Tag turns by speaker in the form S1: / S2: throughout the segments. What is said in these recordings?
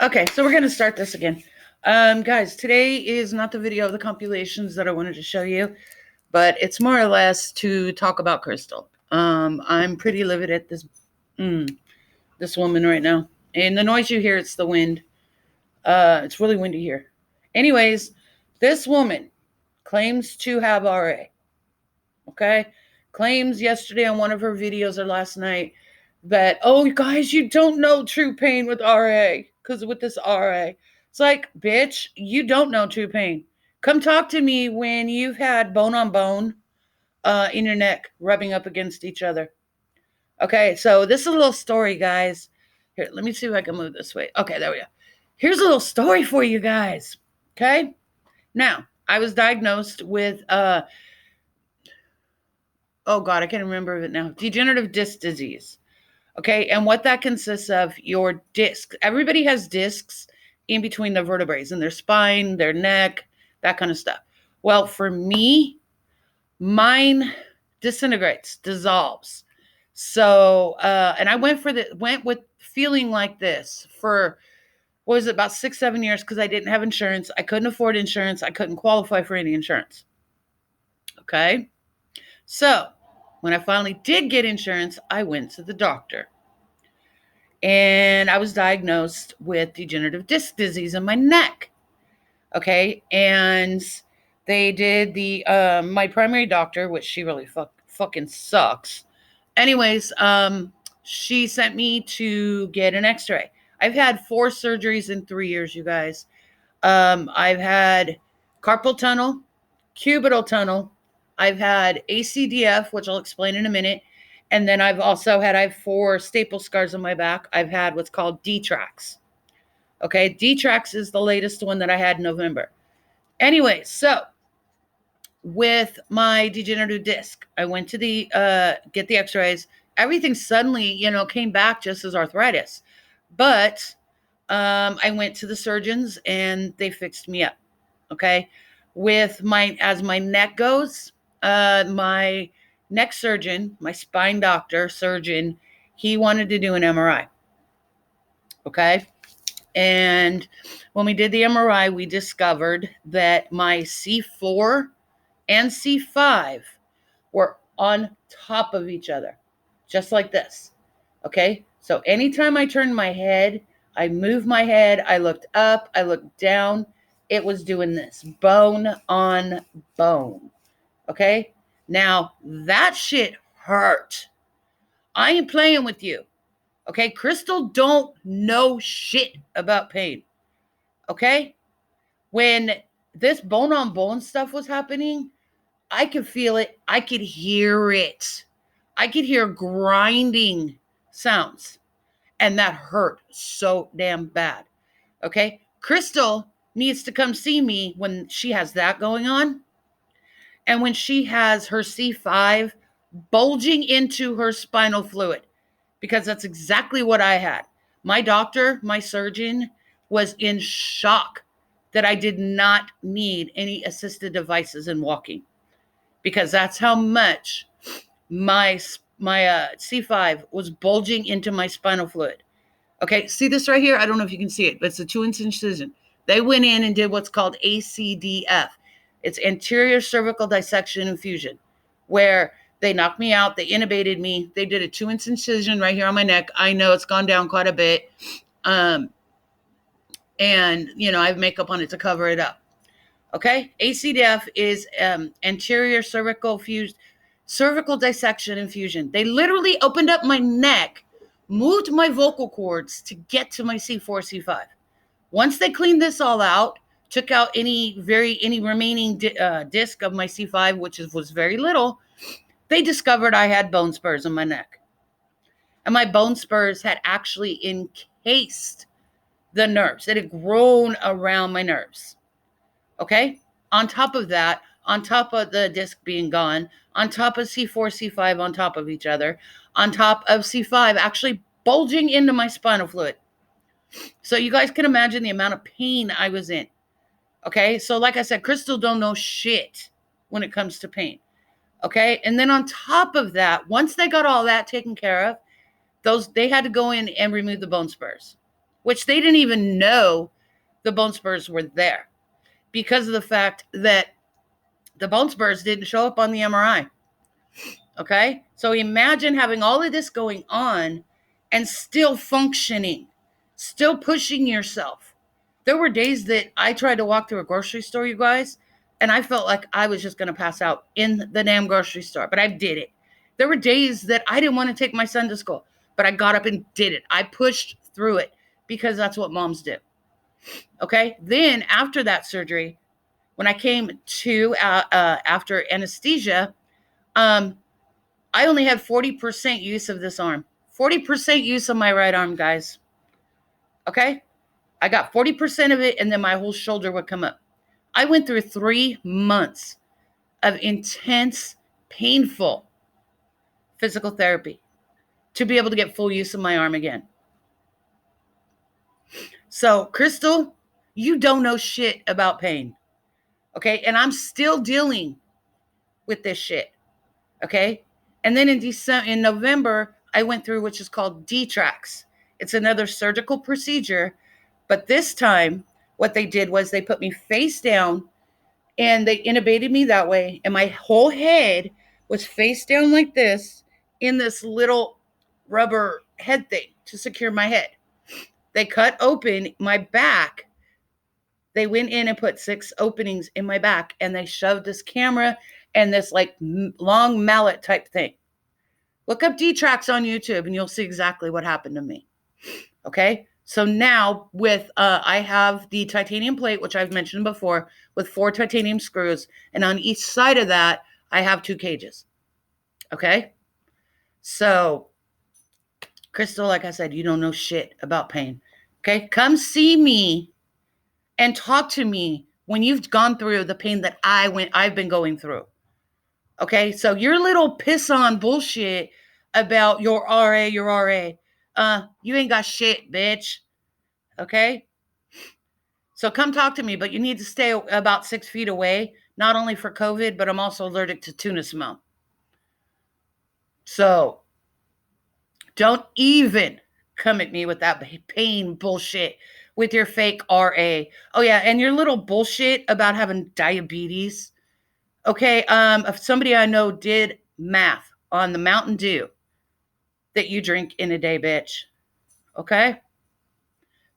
S1: Okay, so we're going to start this again. Guys, today is not the video of the compilations that I wanted to show you, but it's more or less to talk about Crystal. I'm pretty livid at this woman right now. And the noise you hear, it's the wind. It's really windy here. Anyways, this woman claims to have RA. Okay? Claims yesterday on one of her videos or last night that, oh, guys, you don't know true pain with RA because with this RA. It's like, bitch, you don't know true pain. Come talk to me when you've had bone on bone in your neck rubbing up against each other. Okay, so this is a little story, guys. Here, let me see if I can move this way. Okay, there we go. Here's a little story for you guys. Okay? Now, I was diagnosed with oh god, I can't remember it now. Degenerative disc disease. Okay, and what that consists of, your disc. Everybody has discs in between their vertebrae, in their spine, their neck, that kind of stuff. Well, for me, mine disintegrates, dissolves. So, and I went with feeling like this for what was it, about 6, 7 years, because I didn't have insurance. I couldn't afford insurance. I couldn't qualify for any insurance. Okay, so when I finally did get insurance, I went to the doctor. And I was diagnosed with degenerative disc disease in my neck. Okay, and they did my primary doctor, which she really fucking sucks. Anyways, she sent me to get an X-ray. I've had 4 surgeries in 3 years, you guys. I've had carpal tunnel, cubital tunnel. I've had ACDF, which I'll explain in a minute. And then I have 4 staple scars on my back. I've had what's called D-Trax. Okay, D-Trax is the latest one that I had in November. Anyway, so with my degenerative disc, I went to get the x-rays. Everything suddenly, came back just as arthritis. But I went to the surgeons and they fixed me up. Okay. As my neck goes, my neck surgeon, my spine doctor surgeon, he wanted to do an MRI. Okay. And when we did the MRI, we discovered that my C4 and C5 were on top of each other, just like this. Okay. So anytime I turned my head, I moved my head, I looked up, I looked down, it was doing this, bone on bone. Okay. Now that shit hurt. I ain't playing with you. Okay. Crystal don't know shit about pain. Okay. When this bone on bone stuff was happening, I could feel it. I could hear it. I could hear grinding sounds. And that hurt so damn bad. Okay. Crystal needs to come see me when she has that going on. And when she has her C5 bulging into her spinal fluid, because that's exactly what I had. My doctor, my surgeon, was in shock that I did not need any assisted devices in walking, because that's how much my C5 was bulging into my spinal fluid. Okay, see this right here? I don't know if you can see it, but it's a 2-inch incision. They went in and did what's called ACDF. It's anterior cervical dissection and fusion, where they knocked me out, they intubated me, they did a 2-inch incision right here on my neck. I know it's gone down quite a bit. And, I have makeup on it to cover it up. Okay, ACDF is anterior cervical dissection and fusion. They literally opened up my neck, moved my vocal cords to get to my C4, C5. Once they cleaned this all out, took out any remaining disc of my C5, which was very little, they discovered I had bone spurs in my neck. And my bone spurs had actually encased the nerves. It had grown around my nerves. Okay? On top of that, on top of the disc being gone, on top of C4, C5 on top of each other, on top of C5 actually bulging into my spinal fluid. So you guys can imagine the amount of pain I was in. Okay? So like I said, Crystal don't know shit when it comes to pain. Okay? And then on top of that, once they got all that taken care of, they had to go in and remove the bone spurs. which they didn't even know the bone spurs were there because of the fact that the bone spurs didn't show up on the MRI. Okay? So imagine having all of this going on and still functioning, still pushing yourself. There were days that I tried to walk through a grocery store, you guys, and I felt like I was just going to pass out in the damn grocery store, but I did it. There were days that I didn't want to take my son to school, but I got up and did it. I pushed through it because that's what moms do. Okay? Then after that surgery, when I came to after anesthesia, I only had 40% use of this arm. 40% use of my right arm, guys. Okay? I got 40% of it, and then my whole shoulder would come up. I went through 3 months of intense, painful physical therapy to be able to get full use of my arm again. So, Crystal, you don't know shit about pain. Okay? And I'm still dealing with this shit. Okay? And then in November, I went through which is called D-Trax. It's another surgical procedure, but this time what they did was they put me face down and they intubated me that way, and my whole head was face down like this in this little rubber head thing to secure my head. They cut open my back. They went in and put 6 openings in my back, and they shoved this camera and this like long mallet type thing. Look up D-Trax on YouTube and you'll see exactly what happened to me. Okay? So now with, I have the titanium plate, which I've mentioned before, with 4 titanium screws. And on each side of that, I have 2 cages. Okay? So, Crystal, like I said, you don't know shit about pain. Okay? Come see me and talk to me when you've gone through the pain that I've been going through. Okay? So your little piss on bullshit about your RA, you ain't got shit, bitch. Okay? So come talk to me, but you need to stay about 6 feet away, not only for COVID, but I'm also allergic to tuna smell. So don't even come at me with that pain bullshit with your fake RA. Oh yeah, and your little bullshit about having diabetes. Okay, if somebody I know did math on the Mountain Dew that you drink in a day, bitch. Okay?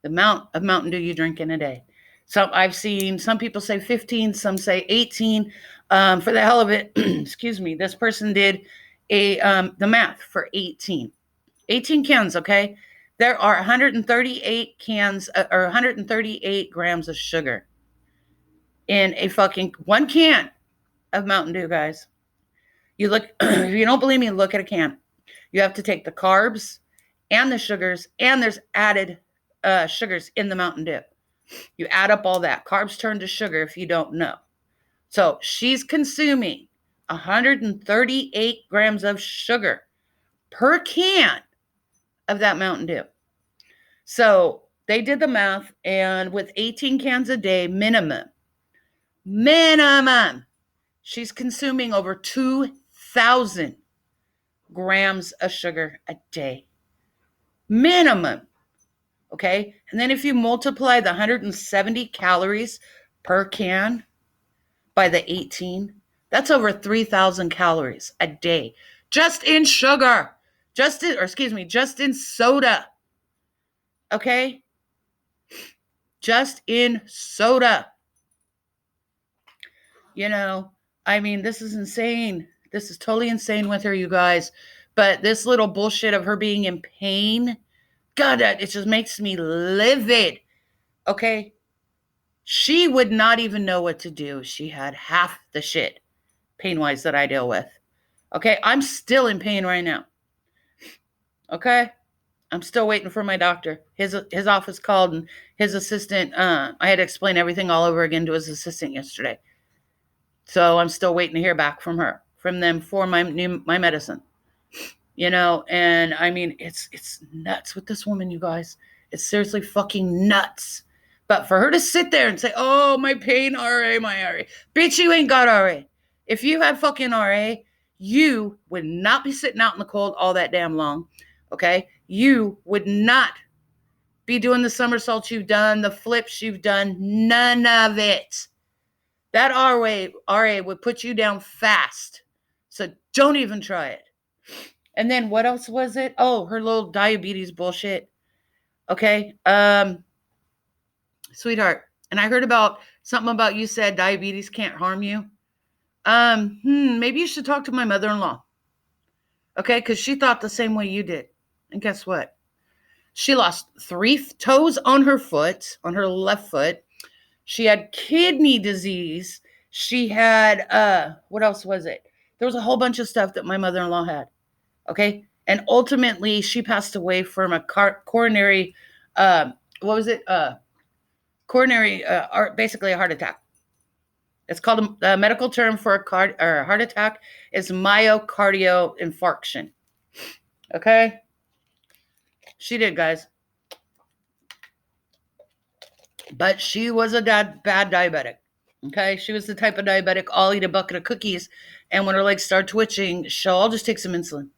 S1: The amount of Mountain Dew you drink in a day. So I've seen some people say 15, some say 18. For the hell of it, excuse me, this person did the math for 18. 18 cans, okay? There are 138 cans or 138 grams of sugar in a fucking 1 can of Mountain Dew, guys. You look, if you don't believe me, look at a can. You have to take the carbs and the sugars, and there's added sugars in the Mountain Dew. You add up all that. Carbs turn to sugar if you don't know. So she's consuming 138 grams of sugar per can of that Mountain Dew. So they did the math, and with 18 cans a day minimum, she's consuming over 2,000 grams of sugar a day. Minimum. Okay? And then if you multiply the 170 calories per can by the 18, that's over 3,000 calories a day. Just in sugar. Just in soda. Okay? Just in soda. You know, I mean, this is insane. This is totally insane with her, you guys. But this little bullshit of her being in pain, God, it just makes me livid. Okay? She would not even know what to do. She had half the shit, pain-wise, that I deal with. Okay? I'm still in pain right now. Okay? I'm still waiting for my doctor. His office called, and his assistant, I had to explain everything all over again to his assistant yesterday. So I'm still waiting to hear back from them for my medicine. You know, and I mean, it's nuts with this woman, you guys. It's seriously fucking nuts. But for her to sit there and say, oh, my pain, RA, my RA. Bitch, you ain't got RA. If you had fucking RA, you would not be sitting out in the cold all that damn long. Okay? You would not be doing the somersaults you've done, the flips you've done. None of it. That RA would put you down fast. So don't even try it. And then what else was it? Oh, her little diabetes bullshit. Okay. Sweetheart. And I heard about something about you said diabetes can't harm you. Maybe you should talk to my mother-in-law. Okay, because she thought the same way you did. And guess what? She lost 3 toes on her foot, on her left foot. She had kidney disease. She had, what else was it? There was a whole bunch of stuff that my mother-in-law had. Okay. And ultimately she passed away from a coronary, coronary, basically a heart attack. It's called a medical term for a heart attack is myocardial infarction. Okay. She did, guys. But she was a bad diabetic. Okay. She was the type of diabetic, I'll eat a bucket of cookies. And when her legs start twitching, I'll just take some insulin.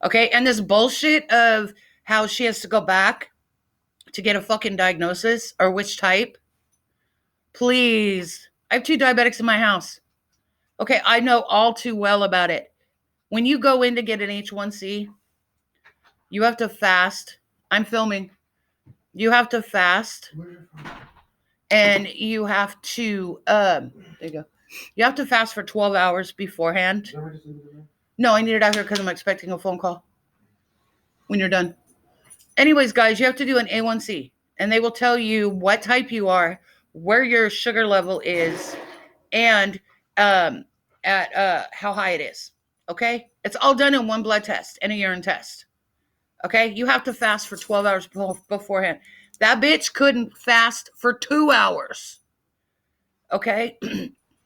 S1: Okay. And this bullshit of how she has to go back to get a fucking diagnosis or which type. Please. I have 2 diabetics in my house. Okay. I know all too well about it. When you go in to get an H1C, you have to fast. I'm filming. You have to fast. And you have to, there you go. You have to fast for 12 hours beforehand. No, I need it out here because I'm expecting a phone call when you're done. Anyways, guys, you have to do an A1C. And they will tell you what type you are, where your sugar level is, and at how high it is. Okay? It's all done in one blood test and a urine test. Okay? You have to fast for 12 hours beforehand. That bitch couldn't fast for 2 hours. Okay?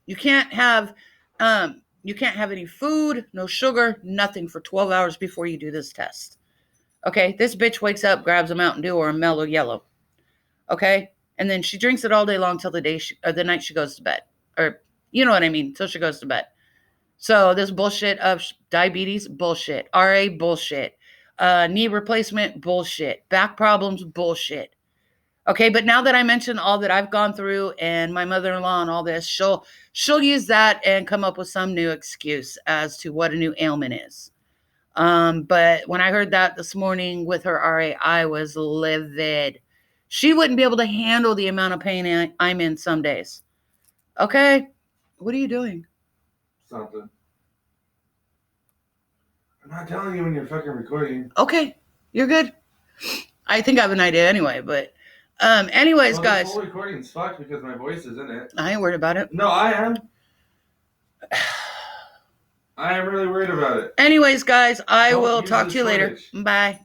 S1: You can't have any food, no sugar, nothing for 12 hours before you do this test. Okay? This bitch wakes up, grabs a Mountain Dew or a Mellow Yellow. Okay? And then she drinks it all day long till the night she goes to bed. Or, you know what I mean, till she goes to bed. So this bullshit of diabetes, bullshit. RA, bullshit. Knee replacement, bullshit. Back problems, bullshit. Okay, but now that I mentioned all that I've gone through and my mother-in-law and all this, she'll use that and come up with some new excuse as to what a new ailment is. But when I heard that this morning with her RA, I was livid. She wouldn't be able to handle the amount of pain I'm in some days. Okay, what are you doing?
S2: Something. I'm not telling you when you're fucking recording.
S1: Okay, you're good. I think I have an idea anyway, but anyways, guys.
S2: This whole recording's fucked because my voice is in it.
S1: I ain't worried about it.
S2: No, I am. I am really worried about it.
S1: Anyways, guys, I will talk to you later. Bye.